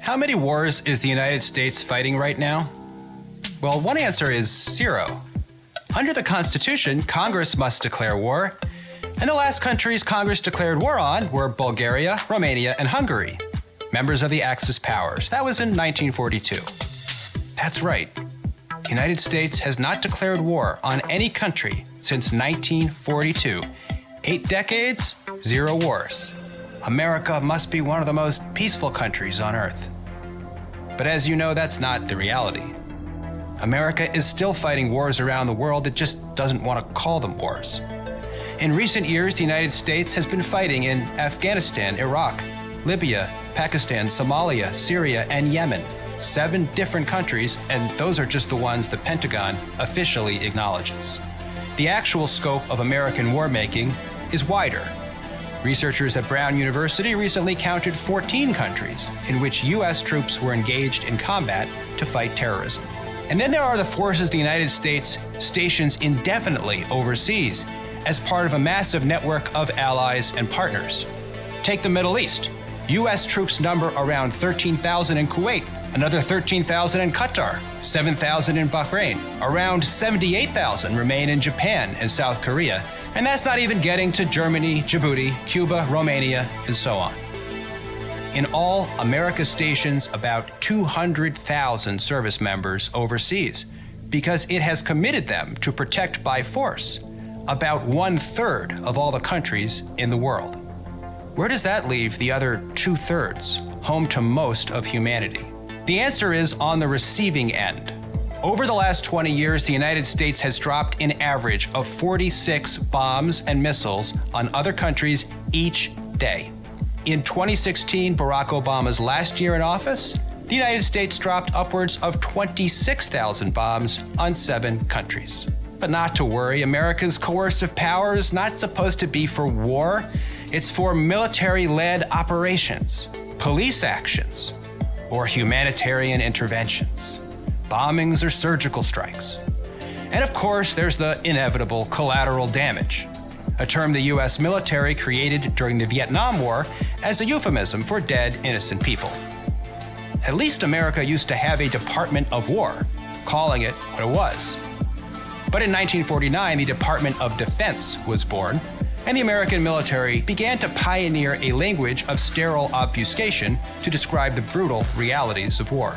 How many wars is the United States fighting right now? Well, one answer is 0. Under the Constitution, Congress must declare war, and the last countries Congress declared war on were Bulgaria, Romania, and Hungary, members of the Axis powers. That was in 1942. That's right. The United States has not declared war on any country since 1942. 8 decades, 0 wars. America must be one of the most peaceful countries on earth. But as you know, that's not the reality. America is still fighting wars around the world that just doesn't want to call them wars. In recent years, the United States has been fighting in Afghanistan, Iraq, Libya, Pakistan, Somalia, Syria, and Yemen. 7 different countries, and those are just the ones the Pentagon officially acknowledges. The actual scope of American war-making is wider. Researchers at Brown University recently counted 14 countries in which U.S. troops were engaged in combat to fight terrorism. And then there are the forces the United States stations indefinitely overseas as part of a massive network of allies and partners. Take the Middle East. U.S. troops number around 13,000 in Kuwait, another 13,000 in Qatar, 7,000 in Bahrain, around 78,000 remain in Japan and South Korea, and that's not even getting to Germany, Djibouti, Cuba, Romania, and so on. In all, America stations about 200,000 service members overseas because it has committed them to protect by force about 1/3 of all the countries in the world. Where does that leave the other 2/3, home to most of humanity? The answer is on the receiving end. Over the last 20 years, the United States has dropped an average of 46 bombs and missiles on other countries each day. In 2016, Barack Obama's last year in office, the United States dropped upwards of 26,000 bombs on 7 countries. But not to worry, America's coercive power is not supposed to be for war. It's for military-led operations, police actions, or humanitarian interventions, bombings or surgical strikes. And of course, there's the inevitable collateral damage, a term the U.S. military created during the Vietnam War as a euphemism for dead, innocent people. At least America used to have a Department of War, calling it what it was. But in 1949, the Department of Defense was born, and the American military began to pioneer a language of sterile obfuscation to describe the brutal realities of war.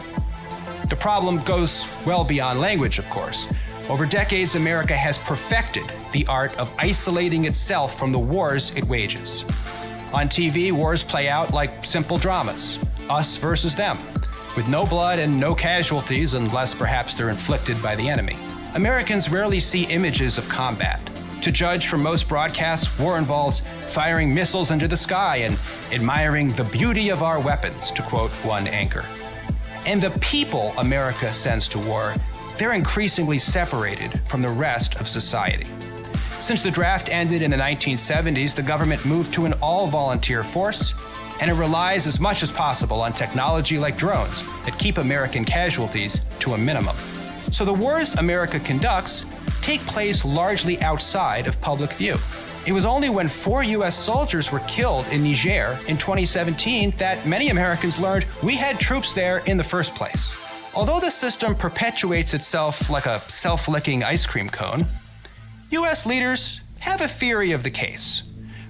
The problem goes well beyond language, of course. Over decades, America has perfected the art of isolating itself from the wars it wages. On TV, wars play out like simple dramas, us versus them, with no blood and no casualties unless perhaps they're inflicted by the enemy. Americans rarely see images of combat. To judge from most broadcasts, war involves firing missiles into the sky and admiring the beauty of our weapons, to quote one anchor. And the people America sends to war, they're increasingly separated from the rest of society. Since the draft ended in the 1970s, the government moved to an all-volunteer force, and it relies as much as possible on technology like drones that keep American casualties to a minimum. So the wars America conducts take place largely outside of public view. It was only when 4 U.S. soldiers were killed in Niger in 2017 that many Americans learned we had troops there in the first place. Although the system perpetuates itself like a self-licking ice cream cone, U.S. leaders have a theory of the case.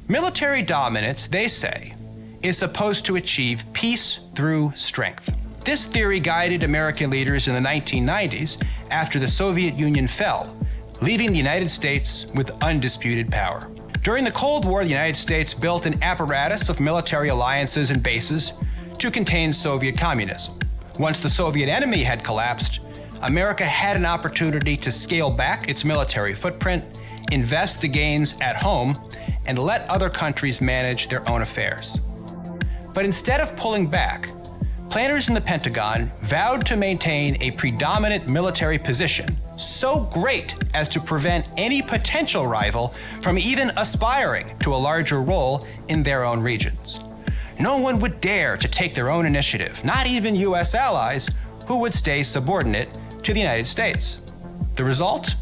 Military dominance, they say, is supposed to achieve peace through strength. This theory guided American leaders in the 1990s after the Soviet Union fell, leaving the United States with undisputed power. During the Cold War, the United States built an apparatus of military alliances and bases to contain Soviet communism. Once the Soviet enemy had collapsed, America had an opportunity to scale back its military footprint, invest the gains at home, and let other countries manage their own affairs. But instead of pulling back, planners in the Pentagon vowed to maintain a predominant military position so great as to prevent any potential rival from even aspiring to a larger role in their own regions. No one would dare to take their own initiative, not even U.S. allies, who would stay subordinate to the United States. The result?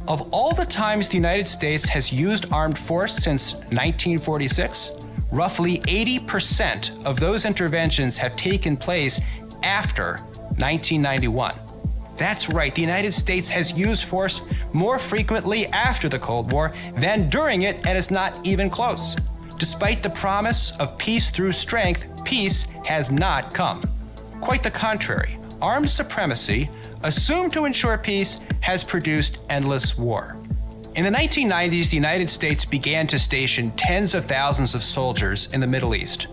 Of all the times the United States has used armed force since 1946, roughly 80% of those interventions have taken place after 1991. That's right, the United States has used force more frequently after the Cold War than during it, and it's not even close. Despite the promise of peace through strength, peace has not come. Quite the contrary. Armed supremacy, assumed to ensure peace, has produced endless war. In the 1990s, the United States began to station tens of thousands of soldiers in the Middle East.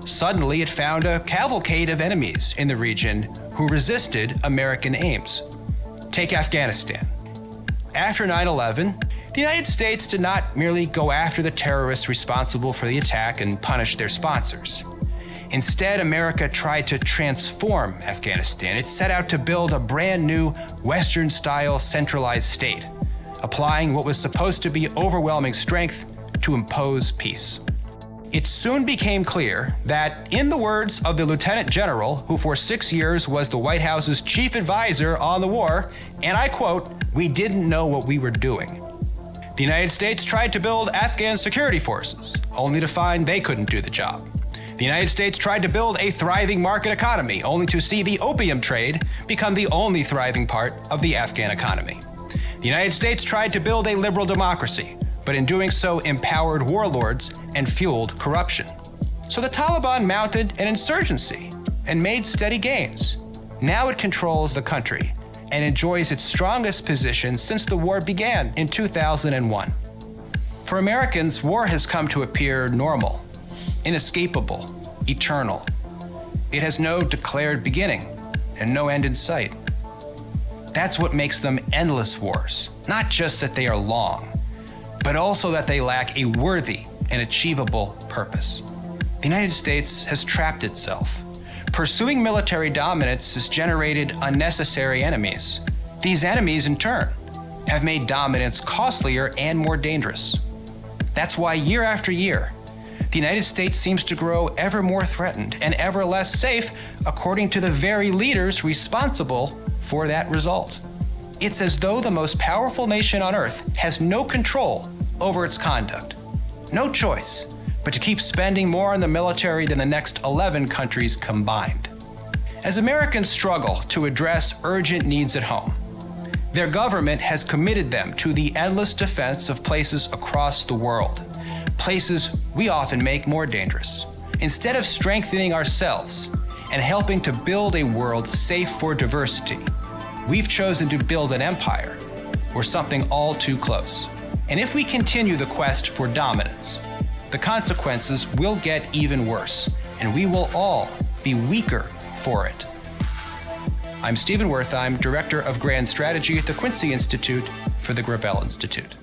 Suddenly, it found a cavalcade of enemies in the region who resisted American aims. Take Afghanistan. After 9/11, the United States did not merely go after the terrorists responsible for the attack and punish their sponsors. Instead, America tried to transform Afghanistan. It set out to build a brand new Western-style centralized state, applying what was supposed to be overwhelming strength to impose peace. It soon became clear that, in the words of the Lieutenant General, who for 6 years was the White House's chief advisor on the war, and I quote, "We didn't know what we were doing." The United States tried to build Afghan security forces, only to find they couldn't do the job. The United States tried to build a thriving market economy, only to see the opium trade become the only thriving part of the Afghan economy. The United States tried to build a liberal democracy, but in doing so empowered warlords and fueled corruption. So the Taliban mounted an insurgency and made steady gains. Now it controls the country and enjoys its strongest position since the war began in 2001. For Americans, war has come to appear normal, inescapable, eternal. It has no declared beginning and no end in sight. That's what makes them endless wars, not just that they are long, but also that they lack a worthy and achievable purpose. The United States has trapped itself. Pursuing military dominance has generated unnecessary enemies. These enemies, in turn, have made dominance costlier and more dangerous. That's why year after year, the United States seems to grow ever more threatened and ever less safe, according to the very leaders responsible for that result. It's as though the most powerful nation on earth has no control over its conduct. No choice but to keep spending more on the military than the next 11 countries combined. As Americans struggle to address urgent needs at home, their government has committed them to the endless defense of places across the world, places we often make more dangerous. Instead of strengthening ourselves and helping to build a world safe for diversity, we've chosen to build an empire or something all too close. And if we continue the quest for dominance, the consequences will get even worse, and we will all be weaker for it. I'm Stephen Wertheim, Director of Grand Strategy at the Quincy Institute for the Gravel Institute.